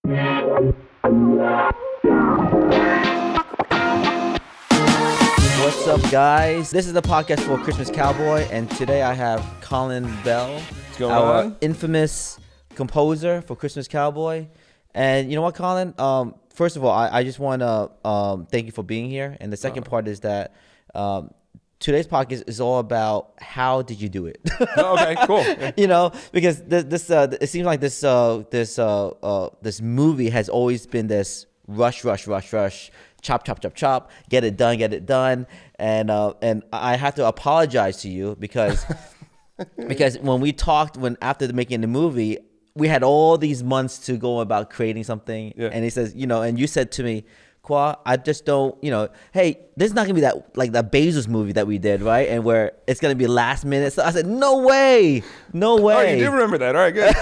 What's up, guys? This is the podcast for Christmas Cowboy, and today I have Colin Bell, our infamous composer for Christmas Cowboy. And you know what, Colin? First of all, I just want to thank you for being here. And the second part is that today's podcast is all about how did you do it? Okay, cool. Yeah. You know, because this it seems like this movie has always been this rush, chop, get it done, and I have to apologize to you because when we talked after making the movie, we had all these months to go about creating something, and he says, and you said to me, Khoa, I just don't, hey, this is not gonna be that like that Bezos movie that we did, right? And where it's gonna be last minute. So I said, no way. Oh, you do remember that? All right, good.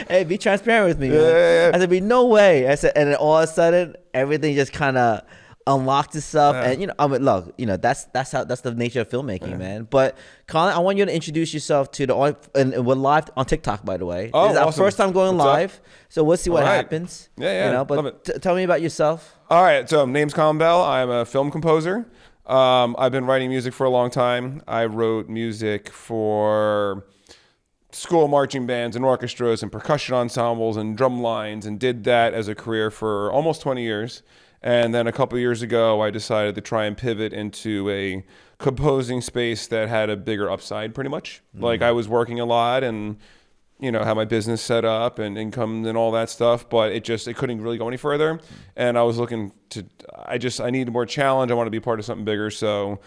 Hey, be transparent with me. Yeah. I said, no way. I said, and then all of a sudden, everything just kind of unlocked itself. And look, that's the nature of filmmaking, man. But Colin, I want you to introduce yourself to the audience, and we're live on TikTok, by the way. Oh, this is our awesome. first time going live, so we'll see what happens. Yeah. But love it. Tell me about yourself. All right, so name's Colin Bell. I'm a film composer. I've been writing music for a long time. I wrote music for school marching bands and orchestras and percussion ensembles and drum lines, and did that as a career for almost 20 years. And then a couple of years ago, I decided to try and pivot into a composing space that had a bigger upside, pretty much. Like, I was working a lot and, had my business set up and income and all that stuff, but it couldn't really go any further. And I was looking I needed more challenge. I wanted to be part of something bigger. So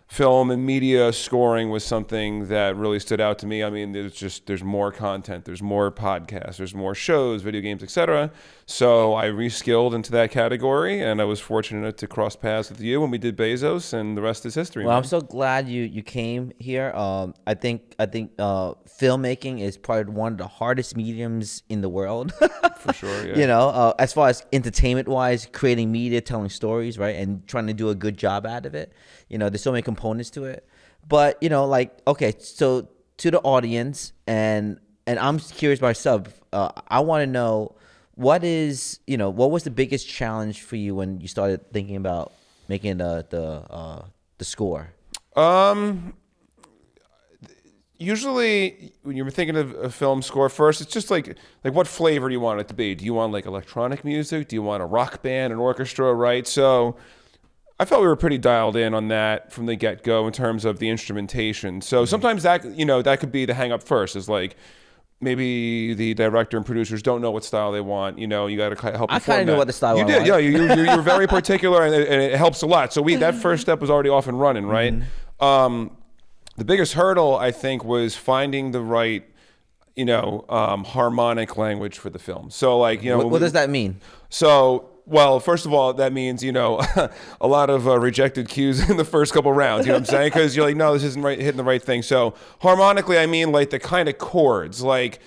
film and media scoring was something that really stood out to me. I mean, there's more content, there's more podcasts, there's more shows, video games, etc. So I reskilled into that category, and I was fortunate to cross paths with you when we did Bezos, and the rest is history. Well, man. I'm so glad you came here. I think filmmaking is probably one of the hardest mediums in the world. For sure, yeah. As far as entertainment-wise, creating media, telling stories, right, and trying to do a good job out of it. There's so many components to it. But, okay, so to the audience, and I'm curious myself, I want to know what was the biggest challenge for you when you started thinking about making the score? Usually, when you're thinking of a film score first, it's just like what flavor do you want it to be? Do you want like electronic music? Do you want a rock band, an orchestra, right? So I felt we were pretty dialed in on that from the get-go in terms of the instrumentation. So sometimes that could be the hang-up first, is like maybe the director and producers don't know what style they want. You got to help. I kind of knew what the style was. You did, yeah. You're very particular, and it helps a lot. So that first step was already off and running, right? The biggest hurdle, I think, was finding the right, harmonic language for the film. So, like, what does that mean? So, well, first of all, that means, a lot of rejected cues in the first couple rounds, you know what I'm saying? Because you're like, no, this isn't hitting the right thing. So harmonically, I mean like the kind of chords, like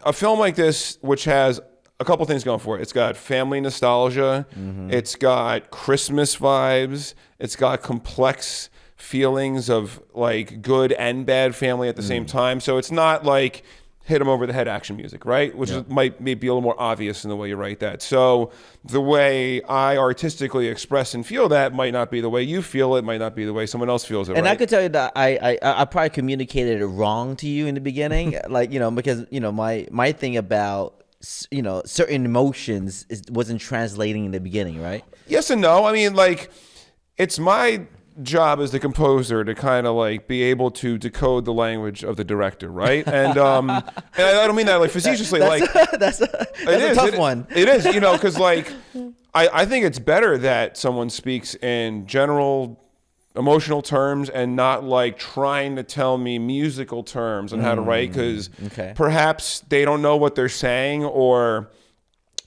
a film like this, which has a couple things going for it. It's got family nostalgia. It's got Christmas vibes. It's got complex feelings of like good and bad family at the same time. So it's not like hit them over the head action music, right? Which might be a little more obvious in the way you write that. So the way I artistically express and feel that might not be the way you feel it, might not be the way someone else feels it. And right? I could tell you that I probably communicated it wrong to you in the beginning, like, because, my thing about, certain emotions wasn't translating in the beginning, right? Yes and no. I mean, like, it's my job as the composer to kind of like be able to decode the language of the director, right? And I don't mean that like facetiously. That's a tough one. It is, because like I think it's better that someone speaks in general emotional terms and not like trying to tell me musical terms on how to write, because perhaps they don't know what they're saying, or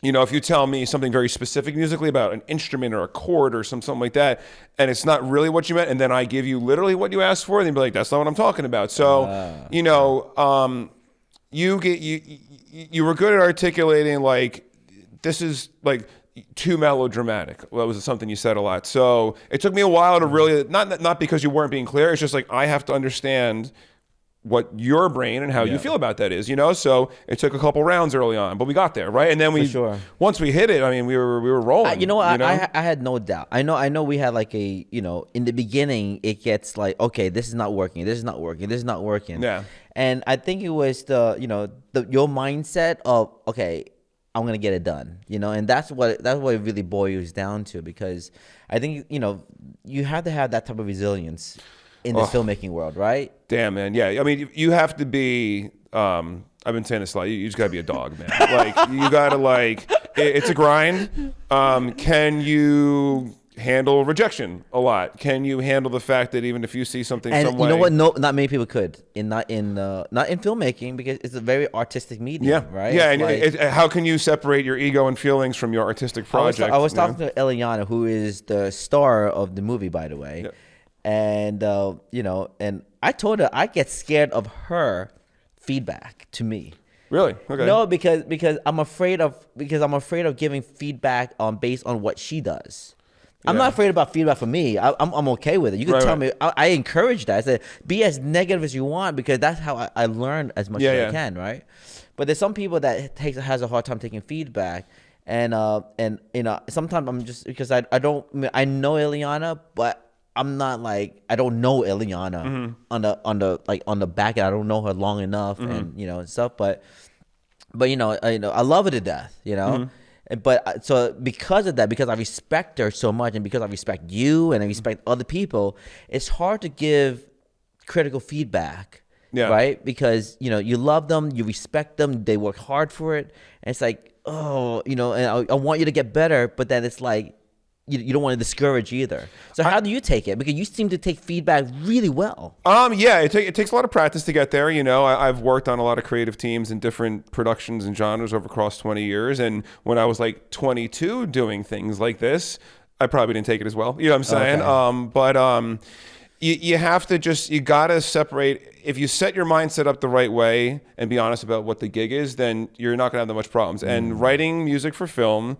if you tell me something very specific musically about an instrument or a chord or something like that, and it's not really what you meant, and then I give you literally what you asked for, then you'd be like, that's not what I'm talking about. So, you were good at articulating like, this is like too melodramatic. That was something you said a lot. So it took me a while to really, not because you weren't being clear, it's just like I have to understand what your brain and how you feel about that is, So it took a couple rounds early on, but we got there, right? And then once we hit it, I mean, we were rolling. I had no doubt. I know we had like a, in the beginning, it gets like, okay, this is not working. This is not working. This is not working. Yeah. And I think it was your mindset of, okay, I'm going to get it done, and that's what it really boils down to, because I think, you have to have that type of resilience in this filmmaking world, right? Damn, man. Yeah. I mean, you have to be, I've been saying this a lot. You just got to be a dog, man. Like, you got to it's a grind. Can you handle rejection a lot? Can you handle the fact that even if you see something some way? You know what? No, not many people could. Not in filmmaking, because it's a very artistic medium, right? Yeah, and how can you separate your ego and feelings from your artistic project? I was talking to Eliana, who is the star of the movie, by the way. Yeah. And and I told her I get scared of her feedback to me. Really? Okay. No, because I'm afraid of giving feedback based on what she does. I'm not afraid about feedback from me. I'm okay with it. You can tell me. I encourage that. I said, be as negative as you want, because that's how I learn as much as I can, right? But there's some people that has a hard time taking feedback, and sometimes I'm just, because I know Eliana, but I'm not like, I don't know Eliana on the back end. I don't know her long enough, and stuff. But I love her to death, But so because of that, because I respect her so much, and because I respect you and I respect other people, it's hard to give critical feedback, right? Because you love them, you respect them, they work hard for it, and it's like, and I want you to get better, but then it's like, you don't want to discourage either. So how do you take it? Because you seem to take feedback really well. It takes a lot of practice to get there. I've worked on a lot of creative teams in different productions and genres across 20 years. And when I was like 22 doing things like this, I probably didn't take it as well. You know what I'm saying? Okay. You have to you got to separate. If you set your mindset up the right way and be honest about what the gig is, then you're not going to have that much problems. And writing music for film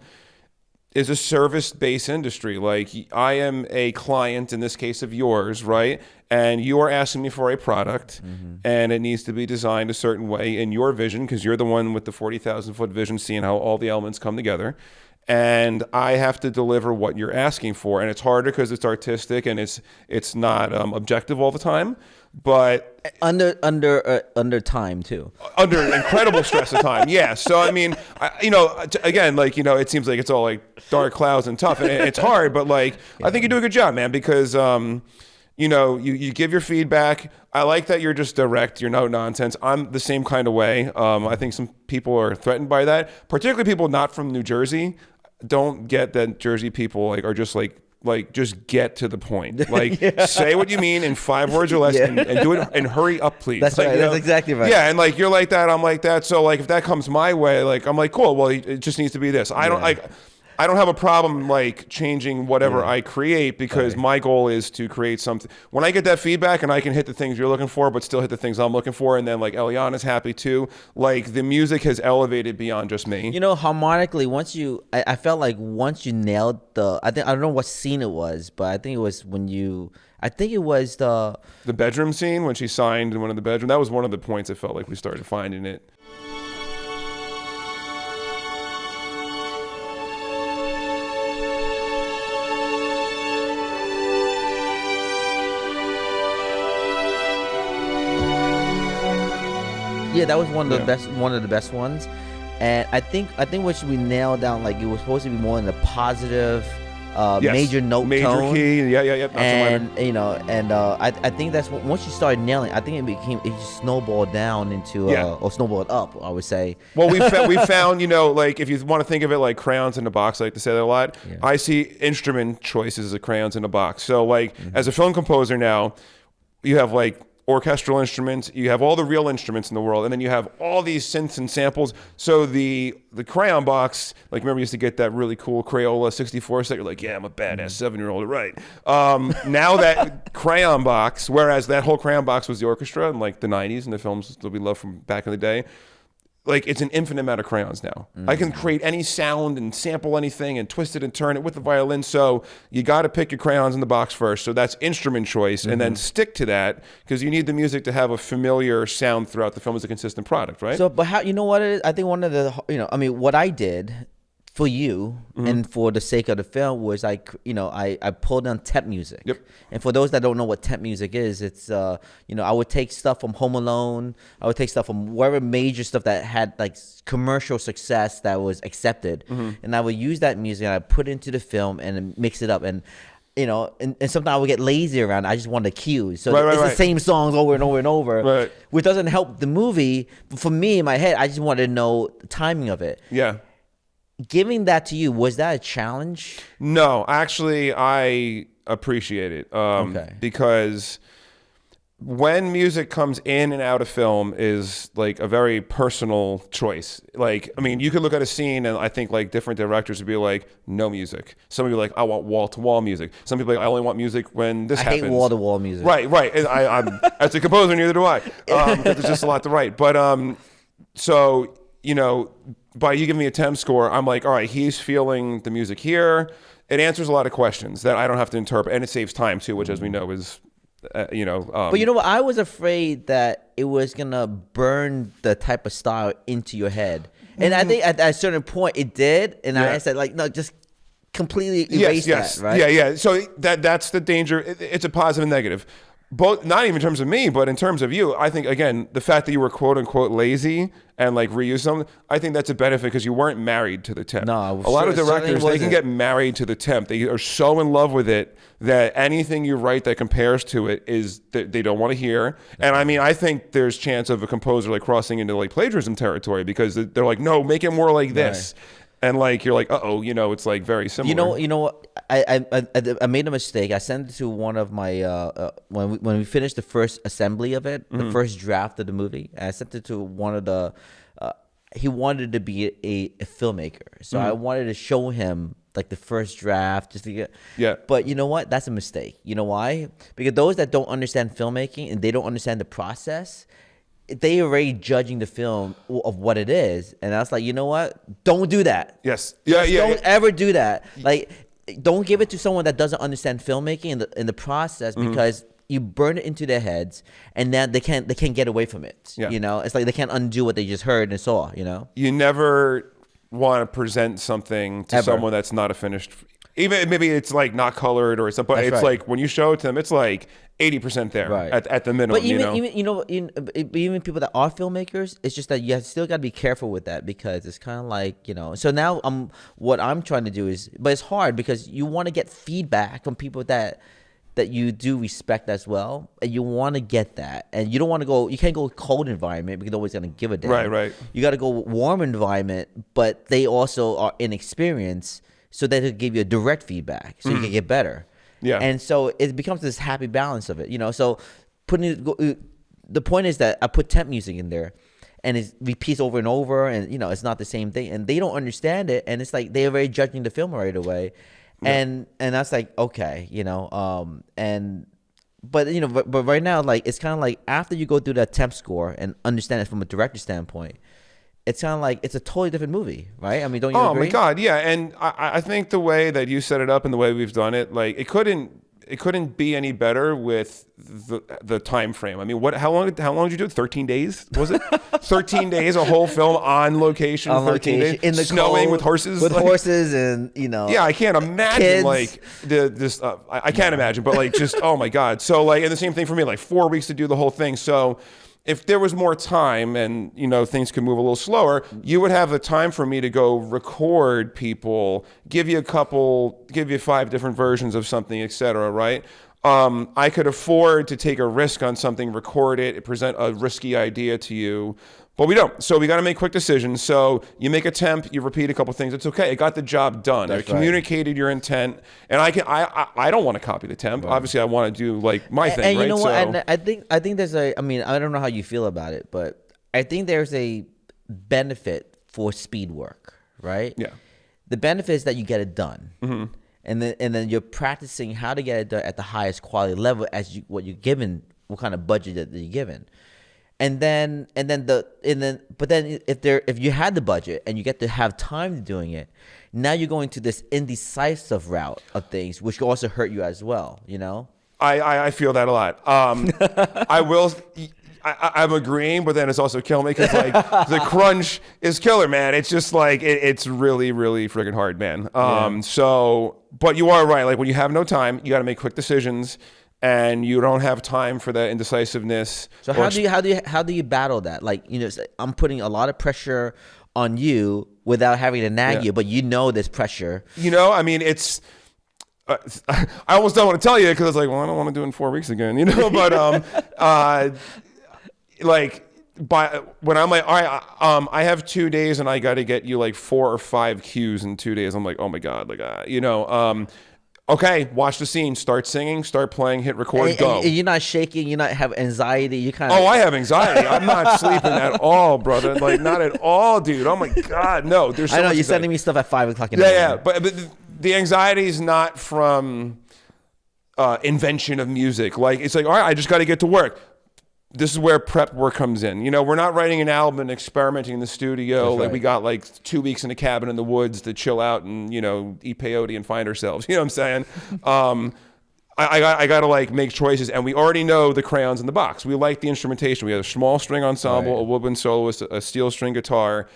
is a service-based industry. Like, I am a client, in this case of yours, right? And you are asking me for a product, and it needs to be designed a certain way in your vision, because you're the one with the 40,000-foot vision, seeing how all the elements come together. And I have to deliver what you're asking for. And it's harder because it's artistic and it's not objective all the time. But under time too. Under incredible stress of time, yeah. So I mean, again, it seems like it's all like dark clouds and tough, and it's hard. But I think you do a good job, man, because you give your feedback. I like that you're just direct. You're no nonsense. I'm the same kind of way. I think some people are threatened by that, particularly people not from New Jersey. Don't get that Jersey people are just just get to the point. Say what you mean in 5 words or less, and do it, and hurry up, please. That's right. That's exactly right. Yeah, and you're like that, I'm like that. So if that comes my way, I'm like, cool. Well, it just needs to be this. I don't have a problem changing whatever I create, because my goal is to create something. When I get that feedback and I can hit the things you're looking for, but still hit the things I'm looking for, and then Eliana's happy too. The music has elevated beyond just me. Harmonically, I felt like once you nailed I don't know what scene it was, but I think it was the bedroom scene when she signed in one of the bedroom. That was one of the points I felt like we started finding it. Yeah, that was one of the best ones, and I think what we nailed down, it was supposed to be more in the positive, major note major tone, key, yeah, and I think that's once you started nailing, I think it just snowballed down into or snowballed up, I would say. Well, we found if you want to think of it like crayons in a box, I like to say that a lot. Yeah. I see instrument choices as crayons in a box. So as a film composer now, you have orchestral instruments, you have all the real instruments in the world, and then you have all these synths and samples. So the crayon box, remember you used to get that really cool Crayola 64 set, you're like, yeah, I'm a badass 7-year-old, right? Now that crayon box, whereas that whole crayon box was the orchestra in the 90s and the films that we love from back in the day, like it's an infinite amount of crayons now. I can create any sound and sample anything and twist it and turn it with the violin. So you got to pick your crayons in the box first. So that's instrument choice, and then stick to that because you need the music to have a familiar sound throughout the film as a consistent product, right? So, but how, you know what it is? I think one of the, I mean, what I did for you and for the sake of the film was I pulled on temp music. Yep. And for those that don't know what temp music is, it's I would take stuff from Home Alone, I would take stuff from whatever major stuff that had like commercial success that was accepted, and I would use that music and I put it into the film and then mix it up, and and sometimes I would get lazy around it. I just want the cues. So it's the same songs over and over and over, which doesn't help the movie. But for me, in my head, I just wanted to know the timing of it. Yeah. Giving that to you, was that a challenge? No, actually, I appreciate it because when music comes in and out of film is like a very personal choice. Like, I mean, you could look at a scene and I think like different directors would be like, no music. Some would be like, I want wall-to-wall music. Some people are like, I only want music when this happens. I hate wall-to-wall music. Right. And I'm as a composer, neither do I. Because there's just a lot to write. But so, by you giving me a temp score, I'm like, all right, he's feeling the music here. It answers a lot of questions that I don't have to interpret, and it saves time too, which, as we know, is, But you know what? I was afraid that it was gonna burn the type of style into your head, and I think at a certain point it did, and I said like, no, just completely erase that, right? Yeah. So that's the danger. It's a positive and negative. Both, not even in terms of me, but in terms of you. I think, again, the fact that you were quote unquote lazy and like reuse them, I think that's a benefit because you weren't married to the temp. No, a lot of directors, they can get married to the temp. They are so in love with it that anything you write that compares to it is that they don't want to hear. And I mean, I think there's chance of a composer like crossing into like plagiarism territory because they're like, no, make it more like this. Right. And like you're like, it's like very similar. You know what? I made a mistake. I sent it to one of my when we finished the first assembly of it, the first draft of the movie. I sent it to one of the. He wanted to be a filmmaker, so I wanted to show him like the first draft just to get. Yeah. But you know what? That's a mistake. You know why? Because those that don't understand filmmaking and they don't understand the process, they already judging the film of what it is, and I was like, you know what? Don't do that. Yes. Don't ever do that. Like, don't give it to someone that doesn't understand filmmaking in the process because you burn it into their heads, and then they can't get away from it. Yeah. It's like they can't undo what they just heard and saw. You never want to present something to someone that's not a finished. Even maybe it's like not colored or something, but it's like when you show it to them, it's like 80% there at the minimum. But even people that are filmmakers, it's just that you still got to be careful with that because it's kind of like, So now what I'm trying to do is, but it's hard because you want to get feedback from people that you do respect as well, and you want to get that, and you don't want to go. You can't go cold environment because nobody's gonna give a damn. Right. You got to go warm environment, but they also are inexperienced, so they could give you a direct feedback, so you can get better. Yeah. And so it becomes this happy balance of it, So the point is that I put temp music in there, and it repeats over and over, and it's not the same thing, and they don't understand it, and it's like they're already judging the film right away, and that's like okay, but right now, like it's kind of like after you go through that temp score and understand it from a director standpoint, it's kind of like it's a totally different movie, right? I mean, don't you agree? Oh my God, yeah. And I think the way that you set it up and the way we've done it, like it couldn't be any better with the time frame. I mean, how long did you do it? 13 days? Was it 13 days? A whole film on location? 13 days in the snowing cold, with horses, horses, and Yeah, I can't imagine kids. Like this. I can't imagine, but like just oh my God. So like, and the same thing for me. Like 4 weeks to do the whole thing. So. If there was more time and, things could move a little slower, you would have the time for me to go record people, give you 5 different versions of something, et cetera, right? I could afford to take a risk on something, record it, present a risky idea to you, but we don't. So we got to make quick decisions. So you make a temp, you repeat a couple things. It's okay. It got the job done. I communicated your intent, and I don't want to copy the temp. Right. Obviously, I want to do like my thing. And right? You know what? And I think there's I don't know how you feel about it, but I think there's a benefit for speed work, right? Yeah. The benefit is that you get it done. Mm-hmm. And then you're practicing how to get it done at the highest quality level as what you're given, what kind of budget that you're given. but then if you had the budget and you get to have time to doing it, now you're going to this indecisive route of things, which will also hurt you as well. You know. I feel that a lot. I'm agreeing, but then it's also killing me because like the crunch is killer, man. It's just like it's really, really freaking hard, man. So, but you are right. Like when you have no time, you got to make quick decisions, and you don't have time for that indecisiveness. So how do you battle that? Like, you know, I'm putting a lot of pressure on you without having to nag you, but you know this pressure. You know, I mean, it's. I almost don't want to tell you because it's like, well, I don't want to do it in 4 weeks again, you know. But like when I'm like, all right, I have 2 days and I got to get you like 4 or 5 cues in 2 days. I'm like, oh my God, like, you know, okay, watch the scene, start singing, start playing, hit record, go. And you're not shaking, you not have anxiety, you kind of. Oh, I have anxiety. I'm not sleeping at all, brother. Like not at all, dude. Oh my God, no. There's. I know you're sending me stuff at 5 o'clock in the morning. Yeah, but the anxiety is not from invention of music. Like it's like, all right, I just got to get to work. This is where prep work comes in. You know, we're not writing an album and experimenting in the studio. That's like right. we got like 2 weeks in a cabin in the woods to chill out and, you know, eat peyote and find ourselves. You know what I'm saying? I got to like make choices, and we already know the crayons in the box. We like the instrumentation. We have a small string ensemble, a woodwind soloist, a steel string guitar,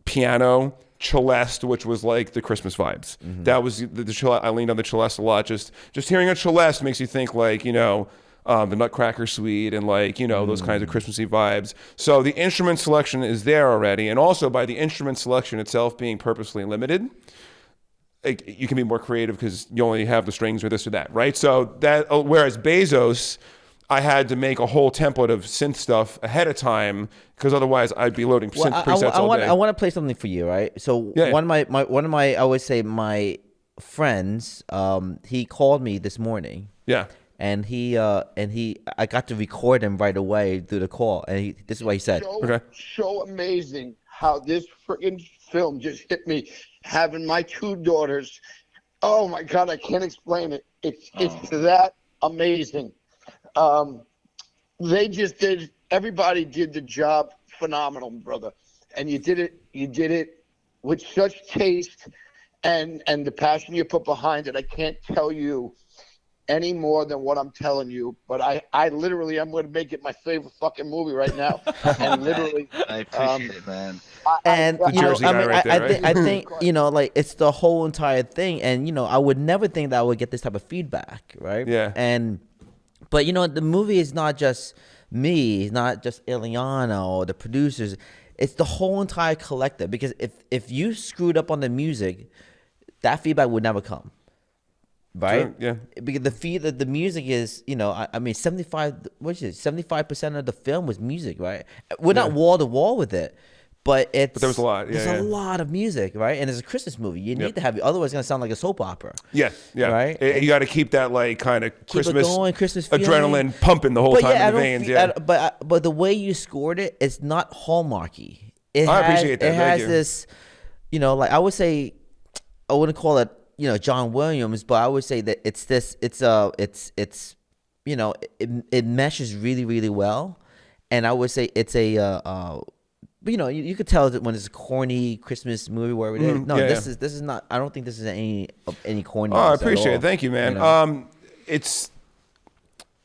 piano, celeste, which was like the Christmas vibes. That was the celeste. I leaned on the celeste a lot. Just hearing a celeste makes you think like, you know, the Nutcracker Suite and like, you know, those kinds of Christmassy vibes. So the instrument selection is there already. And also by the instrument selection itself being purposely limited, you can be more creative because you only have the strings or this or that, right? So that, whereas Bezos, I had to make a whole template of synth stuff ahead of time because otherwise I'd be loading synth presets all day. I want to play something for you, right? So one of my I always say my friends, he called me this morning. Yeah. And I got to record him right away through the call. And this is what he said. So amazing how this freaking film just hit me. Having my 2 daughters, oh my God, I can't explain it. It's that amazing. They just did. Everybody did the job phenomenal, brother. And you did it with such taste and the passion you put behind it. I can't tell you any more than what I'm telling you, but I literally, I'm going to make it my favorite fucking movie right now. And literally, I appreciate it, man. And you know, Jersey guy right there, I think you know, like it's the whole entire thing. And you know, I would never think that I would get this type of feedback, right? Yeah. But you know, the movie is not just me, it's not just Ileana or the producers. It's the whole entire collective. Because if you screwed up on the music, that feedback would never come. Right? Sure, yeah. Because the music is, you know, I mean, 75% of the film was music, right? We're not wall to wall with it, but there was a lot. There's a lot of music, right? And it's a Christmas movie. You need to have it, otherwise it's gonna sound like a soap opera. Yeah. Right? You got to keep that like kind of Christmas feeling. Adrenaline pumping the whole time in the veins. But the way you scored it, it's not Hallmarky. I appreciate that. It has this, you know, like I would say, I wouldn't call it, you know, John Williams, but I would say that it's you know, it meshes really, really well. And I would say it's a you know, you could tell that when it's a corny Christmas movie, where it is. No, this is not. I don't think this is any corny. Oh, I appreciate it. Thank you, man. You know? It's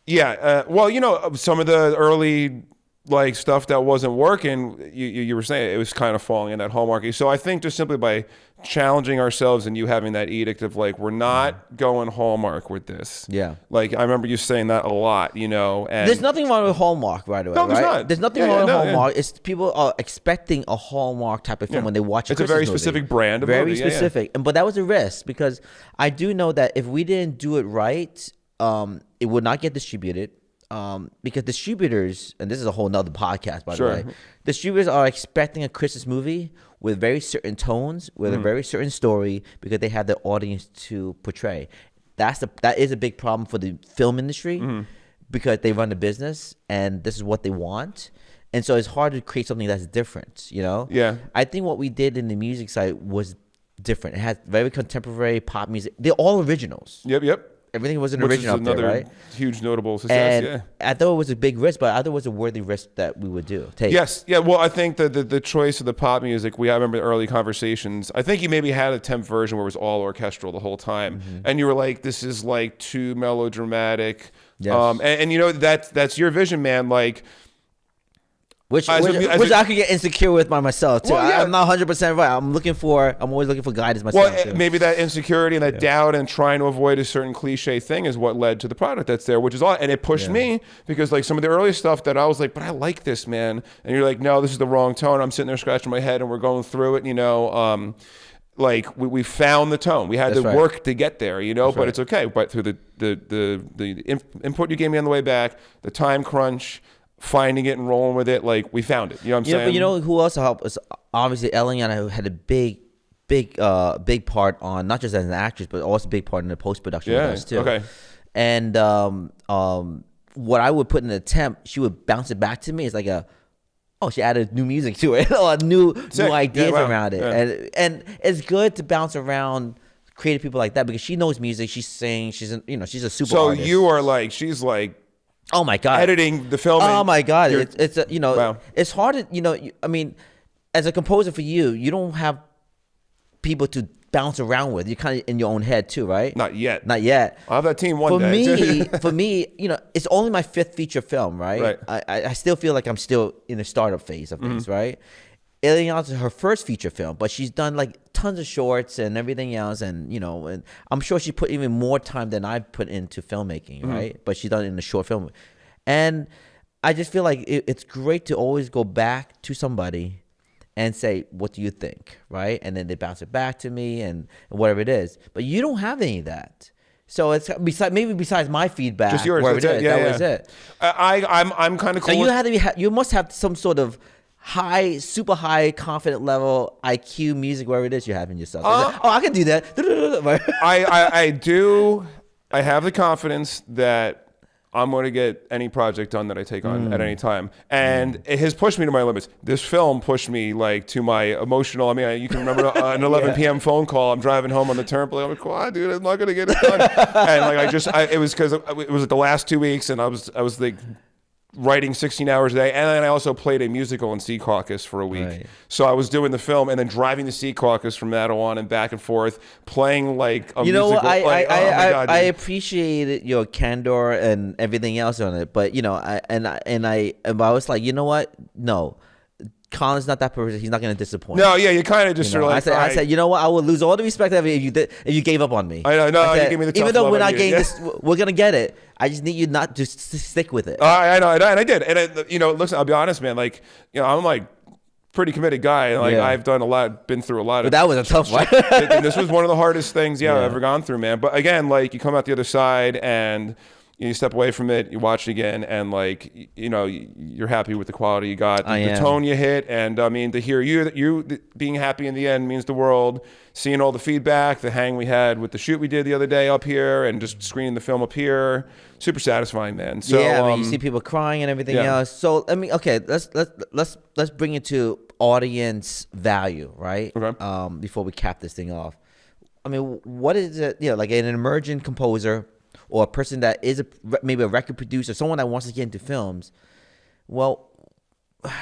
well, you know, some of the early like stuff that wasn't working, you were saying it was kind of falling in that hallmarky. So I think just simply by challenging ourselves and you having that edict of like, we're not going Hallmark with this. Yeah. Like I remember you saying that a lot, you know. And there's nothing wrong with Hallmark, by the way. No, there's right? not. There's nothing wrong with Hallmark. It's people are expecting a Hallmark type of film when they watch It's a very specific brand of very movie. specific. But that was a risk because I do know that if we didn't do it right, it would not get distributed. Because distributors, and this is a whole nother podcast, by the way, distributors are expecting a Christmas movie with very certain tones, with a very certain story, because they have their audience to portray. That is a big problem for the film industry because they run the business and this is what they want. And so it's hard to create something that's different, you know? Yeah. I think what we did in the music side was different. It has very contemporary pop music. They're all originals. Yep. everything was an Which original is up there, another right? huge notable success. And Yeah. I thought it was a big risk, but I thought it was a worthy risk that we would take. Yes. Yeah. Well, I think that the choice of the pop music, I remember early conversations. I think you maybe had a Temp version where it was all orchestral the whole time. And you were like, this is like too melodramatic. Yes. And you know, that's your vision, man. Like, Which I could get insecure with by myself too. Well, yeah. I'm not 100% right. I'm always looking for guidance myself. Well, too. maybe that insecurity and that doubt and trying to avoid a certain cliche thing is what led to the product that's there, which is all. And it pushed me because like some of the early stuff that I was like, but I like this, man. And you're like, no, this is the wrong tone. I'm sitting there scratching my head and we're going through it, you know. Like we found the tone. We had to work to get there, you know, but it's okay. But through the input you gave me on the way back, the time crunch, finding it and rolling with it, like we found it. You know what I'm saying? But you know who else helped us? Obviously, Eliana had a big part on, not just as an actress, but also a big part in the post production with us too. Okay. And what I would put in the Temp, she would bounce it back to me. It's like she added new music to it, or new ideas around it, and it's good to bounce around creative people like that because she knows music. She sings. She's a super. So artist. you are like, she's like. Oh my God! Editing the film. Oh my God! It's wow. it's hard to I mean, as a composer for you don't have people to bounce around with. You're kind of in your own head too, right? Not yet. I'll have that team one day. For me, it's only my 5th feature film, right? I still feel like I'm still in the startup phase of things, right? Eliana's her first feature film, but she's done like tons of shorts and everything else, and and I'm sure she put even more time than I put into filmmaking, right? But she's done it in the short film, and I just feel like it's great to always go back to somebody and say, "What do you think?" Right? And then they bounce it back to me and whatever it is. But you don't have any of that. So it's besides my feedback, just yours. That was it. I'm kind of cool. So you must have some sort of super high confident level IQ music, wherever it is you have in yourself. I can do that. I do. I have the confidence that I'm going to get any project done that I take on at any time. And it has pushed me to my limits. This film pushed me like to my emotional. I mean, you can remember an 11 p.m. phone call. I'm driving home on the turnpike. I'm like, "Wow, dude, I'm not going to get it done." And like it was because it was the last 2 weeks, and I was like writing 16 hours a day, and then I also played a musical in Sea Caucus for a week. Right. So I was doing the film and then driving to Sea Caucus from that on and back and forth, playing like a musical. What? I appreciated your candor and everything else on it, but I was like, you know what? No. Colin's not that person. He's not going to disappoint. No, yeah, you kind of just sort of like. I said, you know what? I would lose all the respect of it if you gave up on me. I know, no, you gave me the tough even though love we're not you. getting this, we're gonna get it. I just need you not to stick with it. I know, and I did. And listen, I'll be honest, man. Like, I'm like pretty committed guy. Like, I've done a lot, been through a lot. But that was a tough one. And this was one of the hardest things, I've ever gone through, man. But again, like, you come out the other side and you step away from it, you watch it again, and like, you're happy with the quality you got, the tone you hit, and I mean, to hear you being happy in the end means the world. Seeing all the feedback, the hang we had with the shoot we did the other day up here, and just screening the film up here, super satisfying, man. So you see people crying and everything else. So let's bring it to audience value, right? Okay. Before we cap this thing off, I mean, what is it? Like an emerging composer, or a person that is maybe a record producer, someone that wants to get into films. Well,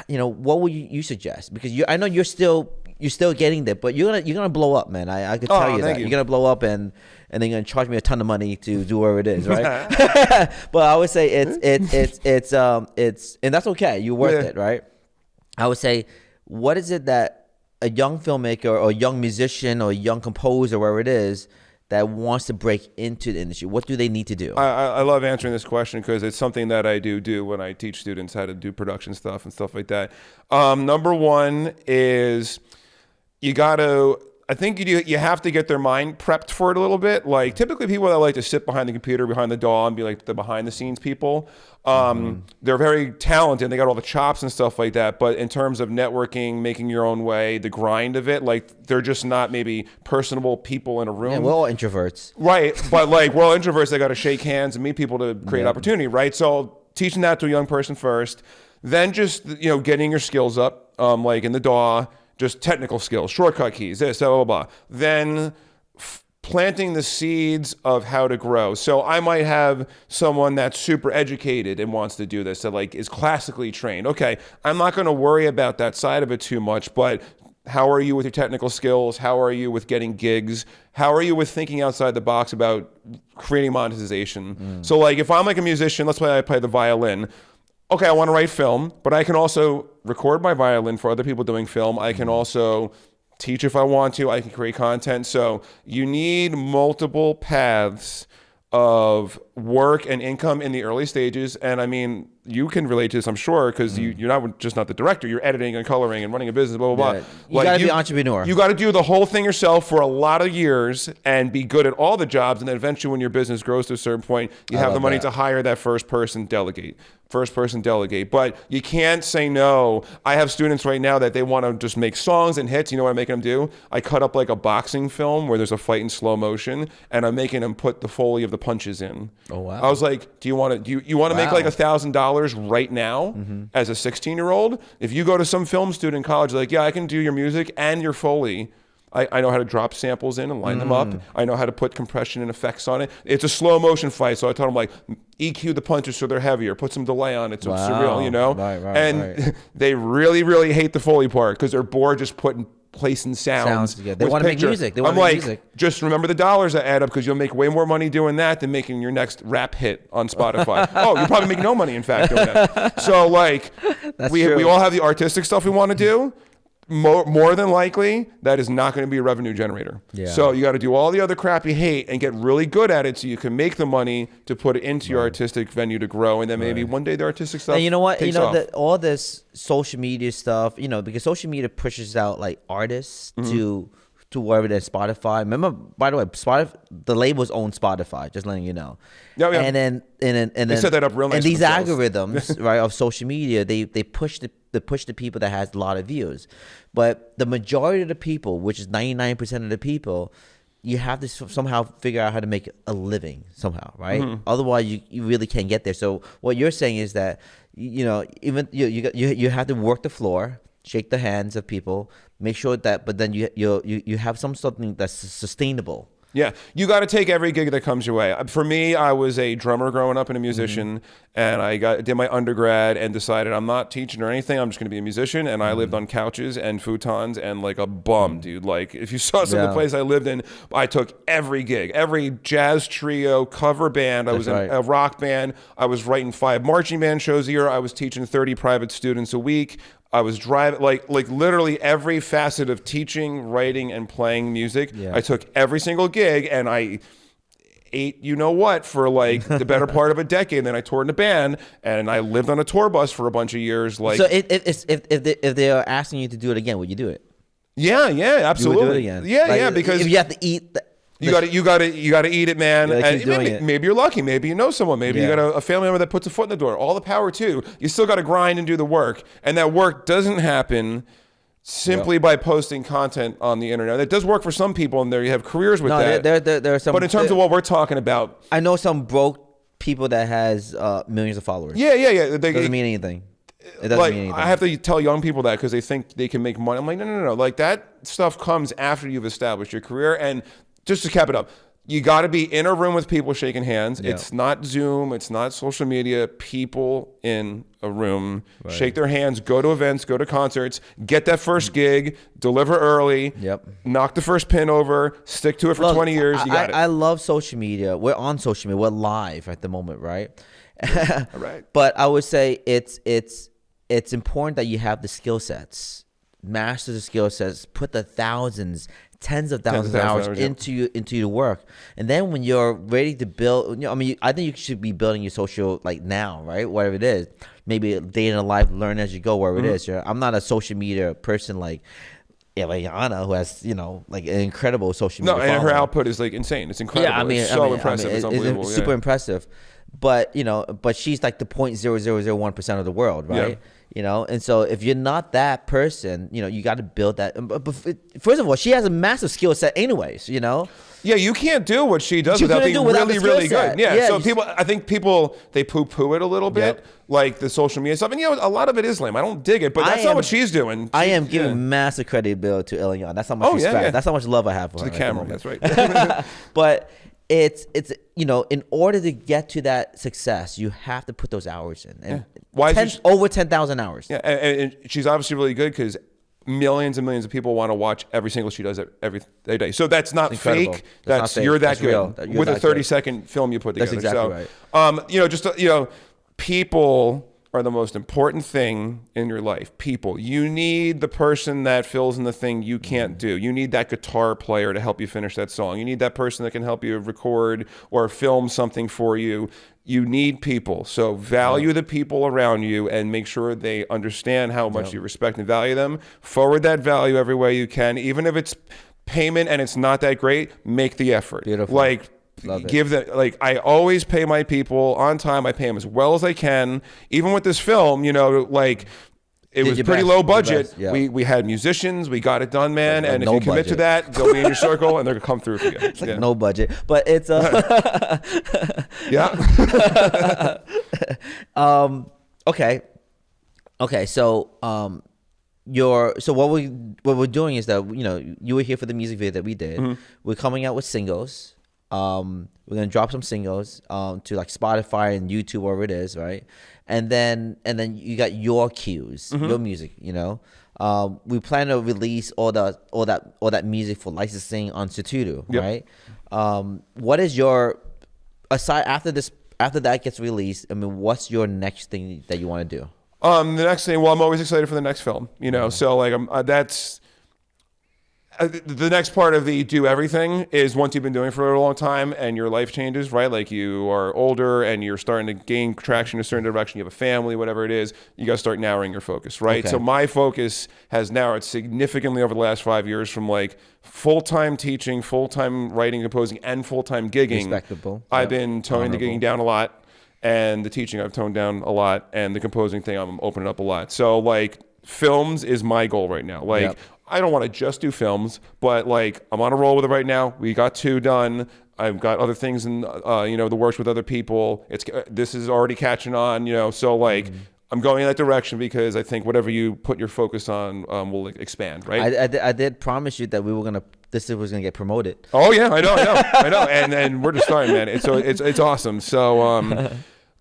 what would you suggest? Because I know you're still getting there, but you're gonna blow up, man. I could tell you that you're gonna blow up, and then you're gonna charge me a ton of money to do whatever it is, right? But I would say it's and that's okay. You're worth it, right? I would say, what is it that a young filmmaker or a young musician or a young composer, wherever it is, that wants to break into the industry, what do they need to do? I love answering this question because it's something that I do when I teach students how to do production stuff and stuff like that. Number one is I think you have to get their mind prepped for it a little bit. Like, typically people that like to sit behind the computer, behind the DAW, and be like the behind the scenes people, they're very talented. They got all the chops and stuff like that. But in terms of networking, making your own way, the grind of it, like, they're just not maybe personable people in a room. Yeah, we're all introverts. Right. But like, we're all introverts. They got to shake hands and meet people to create opportunity. Right. So teaching that to a young person first, then just, getting your skills up, like in the DAW, just technical skills, shortcut keys, this, blah, blah, blah. Then planting the seeds of how to grow. So I might have someone that's super educated and wants to do this, that like is classically trained. Okay, I'm not going to worry about that side of it too much, but how are you with your technical skills? How are you with getting gigs? How are you with thinking outside the box about creating monetization? So like if I'm like a musician, let's say I play the violin. Okay, I want to write film, but I can also record my violin for other people doing film. I can also teach if I want to. I can create content. So you need multiple paths of work and income in the early stages. And I mean, you can relate to this, I'm sure, because you're not just not the director. You're editing and coloring and running a business, blah, blah, blah. You got to be an entrepreneur. You got to do the whole thing yourself for a lot of years and be good at all the jobs. And then eventually when your business grows to a certain point, you have the money to hire that first person, delegate. But you can't say no. I have students right now that they want to just make songs and hits. You know what I'm making them do? I cut up like a boxing film where there's a fight in slow motion, and I'm making them put the Foley of the punches in. Oh, wow. I was like, do you want to make like $1,000 right now as a 16-year-old? If you go to some film student in college, like, yeah, I can do your music and your Foley. I know how to drop samples in and line them up. I know how to put compression and effects on it. It's a slow motion fight, so I told them like EQ the punches so they're heavier, put some delay on it so it's surreal, you know? Right. They really, really hate the Foley part because they're bored just placing sounds together. They want to make music. I'm like, just remember the dollars that add up because you'll make way more money doing that than making your next rap hit on Spotify. Oh, you'll probably make no money, in fact, doing that. So like, we all have the artistic stuff we want to do. More than likely, that is not going to be a revenue generator. Yeah. So you got to do all the other crap you hate and get really good at it so you can make the money to put it into your artistic venue to grow. And then maybe one day the artistic stuff. And you know what? Takes off. All this social media stuff, because social media pushes out like artists to wherever they're Spotify. Remember, by the way, the labels own Spotify, just letting you know. Yeah. And then they set that up real nice. And these algorithms, right, of social media, they push the people that has a lot of views. But the majority of the people, which is 99% of the people, you have to somehow figure out how to make a living somehow, right? Otherwise, you really can't get there. So what you're saying is that, even you have to work the floor, shake the hands of people, make sure that, but then you have something that's sustainable. Yeah, you got to take every gig that comes your way. For me, I was a drummer growing up and a musician, and I did my undergrad and decided I'm not teaching or anything. I'm just going to be a musician, and I lived on couches and futons and like a bum, dude. Like if you saw some of the place I lived in, I took every gig, every jazz trio, cover band. I was in a rock band. I was writing 5 marching band shows a year. I was teaching 30 private students a week. I was driving, like literally every facet of teaching, writing, and playing music. Yeah. I took every single gig, and I ate for like the better part of a decade. And then I toured in a band, and I lived on a tour bus for a bunch of years. Like, so if they are asking you to do it again, would you do it? Yeah, absolutely. You would do it again. Yeah, because if you have to eat. You got to eat it, man. And maybe you're lucky. Maybe you know someone. Maybe you got a family member that puts a foot in the door. All the power too. You still got to grind and do the work, and that work doesn't happen simply by posting content on the internet. It does work for some people, and there you have careers with that. There are some. But in terms of what we're talking about, I know some broke people that has millions of followers. Yeah. It doesn't mean anything. It doesn't mean anything. I have to tell young people that because they think they can make money. I'm like, no. Like that stuff comes after you've established your career. And just to cap it up, you got to be in a room with people shaking hands. Yeah. It's not Zoom. It's not social media. People in a room, shake their hands, go to events, go to concerts, get that first gig, deliver early, knock the first pin over, stick to it for 20 years. You got it. I love social media. We're on social media. We're live at the moment, right? All right. But I would say it's important that you have the skill sets, master the skill sets, put the tens of thousands of hours into your work, and then when you're ready to build, I think you should be building your social like now, right? Whatever it is, maybe a day in a life, learn as you go, wherever it is. I'm not a social media person like Eliana, who has like an incredible social media. And her output is like insane. It's incredible. Yeah, it's impressive. It's unbelievable. It's super impressive. But but she's like the 0.0001% of the world, right? You know, and so if you're not that person, you know, you got to build that. But first of all, she has a massive skill set, anyways. You know. Yeah, you can't do what she does without being really, really good. Yeah, so I think people, they poo-poo it a little bit, like the social media stuff. And, you know, a lot of it is lame. I don't dig it, but that's not what she's doing. I am giving massive credibility to Eliane. That's how much respect. Yeah. That's how much love I have for her. To the camera, that's right. But it's you know, in order to get to that success, you have to put those hours in. And over 10,000 hours. Yeah, and she's obviously really good because millions and millions of people want to watch every single she does every day. So that's not fake. You're that good with a 30-second film you put together. That's exactly right. You know, just you know, people are the most important thing in your life. People. You need the person that fills in the thing you can't do. You need that guitar player to help you finish that song. You need that person that can help you record or film something for you. You need people. So value the people around you and make sure they understand how much you respect and value them. Forward that value every way you can. Even if it's payment and it's not that great, make the effort. Beautiful. Like, give them, like, I always pay my people on time. I pay them as well as I can. Even with this film, you know, like, it was pretty low budget. Yeah. We had musicians. We got it done, man. Like and if you commit to that, they'll be in your circle and they're going to come through for you. It's like no budget, but it's yeah. Okay. So what we're doing is that, you know, you were here for the music video that we did. Mm-hmm. We're coming out with singles. We're gonna drop some singles to like Spotify and YouTube, wherever it is, right? And then you got your cues, your music. You know, we plan to release all that music for licensing on Sutudu, right? What is your after that gets released? I mean, what's your next thing that you want to do? The next thing, well, I'm always excited for the next film. You know, so like that's. The next part of the do everything is once you've been doing it for a long time and your life changes, right? Like you are older and you're starting to gain traction in a certain direction. You have a family, whatever it is, you got to start narrowing your focus, right? Okay. So my focus has narrowed significantly over the last 5 years from like full-time teaching, full-time writing, composing, and full-time gigging. Respectable. I've been toning the gigging down a lot, and the teaching I've toned down a lot, and the composing thing I'm opening up a lot. So like films is my goal right now. Like I don't want to just do films, but like I'm on a roll with it right now. We got 2 done. I've got other things in you know, the works with other people. This is already catching on, you know. So like I'm going in that direction because I think whatever you put your focus on will expand, right? I did promise you that this was gonna get promoted. Oh yeah, I know, and we're just starting, man. It's awesome. So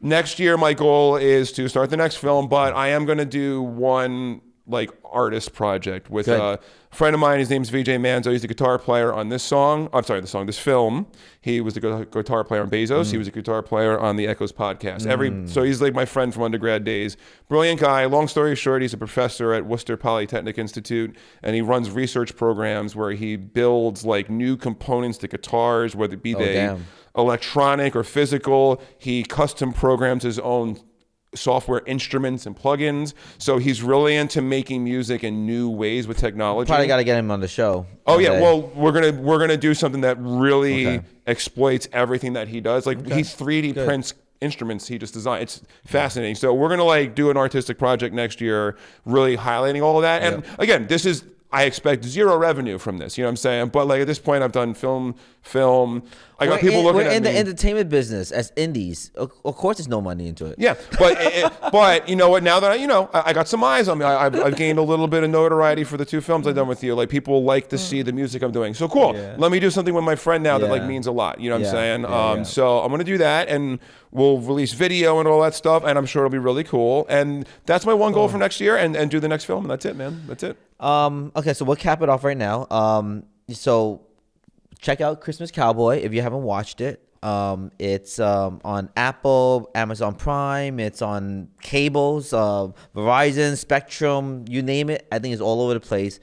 next year my goal is to start the next film, but I am gonna do one like artist project with a friend of mine. His name's VJ Manzo. He's the guitar player on this song. I'm sorry, this film. He was the guitar player on Bezos. He was a guitar player on the Echoes podcast. So he's like my friend from undergrad days. Brilliant guy. Long story short, he's a professor at Worcester Polytechnic Institute, and he runs research programs where he builds like new components to guitars, whether it be electronic or physical. He custom programs his own software instruments and plugins. So he's really into making music in new ways with technology. Probably got to get him on the show. Oh yeah, well we're gonna do something that really exploits everything that he does. Like he 3D prints instruments he just designed. It's fascinating. So we're gonna like do an artistic project next year, really highlighting all of that. And again, I expect 0 revenue from this. You know what I'm saying? But like at this point, I've done film. I got people looking at me. We're in the entertainment business as indies. Of course, there's no money into it. Yeah, but you know what? Now that I got some eyes on me. I've gained a little bit of notoriety for the 2 films I've done with you. Like people like to see the music I'm doing. So cool. Yeah. Let me do something with my friend now that like means a lot. You know what I'm saying? So I'm gonna do that, and we'll release video and all that stuff, and I'm sure it'll be really cool. And that's my one goal for next year, and do the next film, and that's it, man. That's it. Okay, so we'll cap it off right now. So check out Christmas Cowboy if you haven't watched it. It's on Apple, Amazon Prime. It's on cables, Verizon, Spectrum, you name it. I think it's all over the place.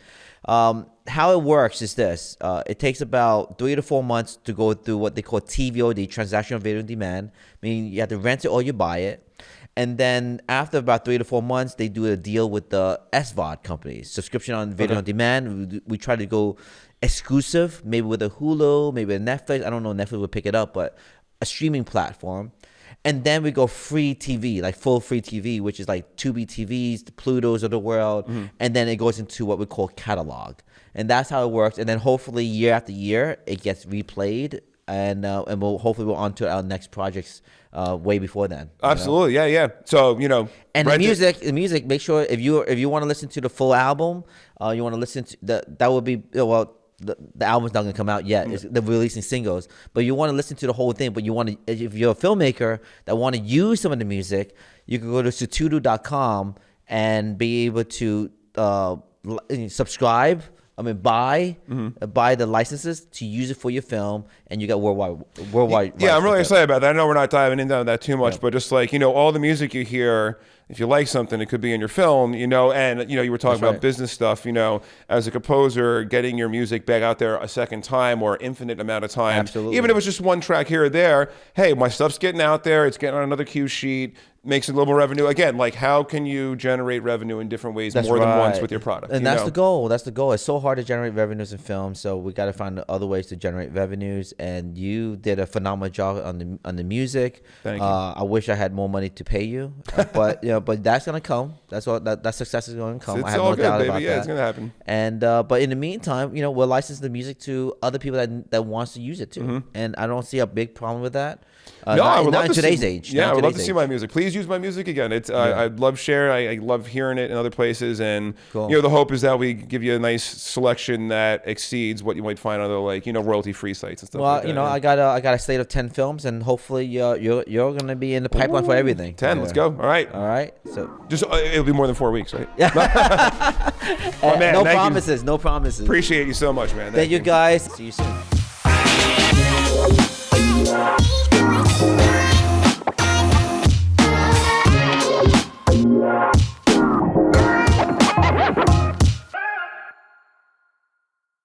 How it works is this. It takes about 3 to 4 months to go through what they call TVOD, transactional video on demand, meaning you have to rent it or you buy it. And then after about 3 to 4 months, they do a deal with the SVOD companies, subscription on video on demand. We try to go exclusive, maybe with a Hulu, maybe a Netflix. I don't know if Netflix would pick it up, but a streaming platform. And then we go free TV, like full free TV, which is like Tubi TVs, the Plutos of the world. And then it goes into what we call catalog. And that's how it works. And then hopefully year after year, it gets replayed. And we'll on to our next projects way before then. Absolutely, yeah. So and the music. Make sure if you want to listen to the full album, you want to listen to that would be the album's not gonna come out yet. They're releasing singles, but you want to listen to the whole thing. But you want to, if you're a filmmaker that want to use some of the music, you can go to sutudu.com and be able to subscribe. Buy the licenses to use it for your film, and you got worldwide. Yeah, I'm really excited about that. I know we're not diving into that too much, but just like all the music you hear, if you like something, it could be in your film. And you were talking about business stuff. As a composer, getting your music back out there a second time or infinite amount of time. Absolutely. Even if it's just one track here or there. Hey, my stuff's getting out there. It's getting on another cue sheet. Makes a little more revenue. Again, like how can you generate revenue in different ways than once with your product? And that's the goal. That's the goal. It's so hard to generate revenues in film, so we got to find other ways to generate revenues. And you did a phenomenal job on the music. Thank you. I wish I had more money to pay you, but but that's gonna come. That's all. That success is going to come. It's I have all no good, doubt baby. about Yeah, that. it's gonna happen. And but in the meantime, we'll license the music to other people that wants to use it too. And I don't see a big problem with that. I would love in to today's see, age. Yeah, I would love to see my music. Please use my music again. It's I love sharing. I love hearing it in other places, and cool. The hope is that we give you a nice selection that exceeds what you might find on other royalty-free sites and stuff. Well, like that. I got a slate of 10 films, and hopefully you're gonna be in the pipeline for everything. 10. Let's go. All right. So just it'll be more than 4 weeks, right? Man, no promises. Appreciate you so much, man. Thank you guys. See you soon.